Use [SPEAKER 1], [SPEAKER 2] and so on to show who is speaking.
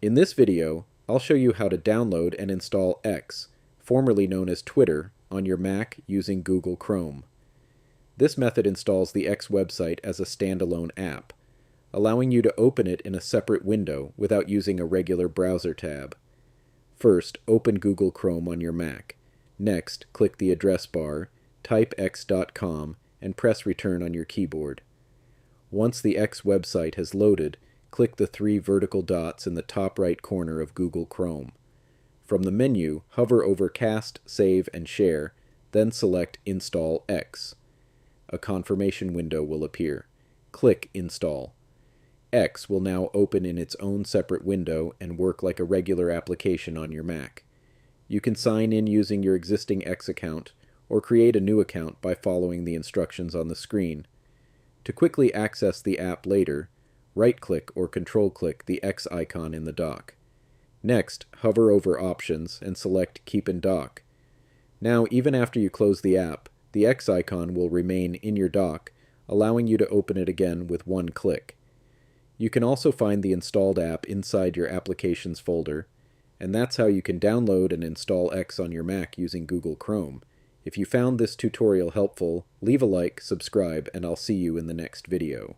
[SPEAKER 1] In this video, I'll show you how to download and install X, formerly known as Twitter, on your Mac using Google Chrome. This method installs the X website as a standalone app, allowing you to open it in a separate window without using a regular browser tab. First, open Google Chrome on your Mac. Next, click the address bar, type x.com, and press return on your keyboard. Once the X website has loaded, click the three vertical dots in the top right corner of Google Chrome. From the menu, hover over Cast, Save, and Share, then select Install X. A confirmation window will appear. Click Install. X will now open in its own separate window and work like a regular application on your Mac. You can sign in using your existing X account or create a new account by following the instructions on the screen. To quickly access the app later, right-click or control-click the X icon in the dock. Next, hover over Options and select Keep in Dock. Now, even after you close the app, the X icon will remain in your dock, allowing you to open it again with one click. You can also find the installed app inside your Applications folder, and that's how you can download and install X on your Mac using Google Chrome. If you found this tutorial helpful, leave a like, subscribe, and I'll see you in the next video.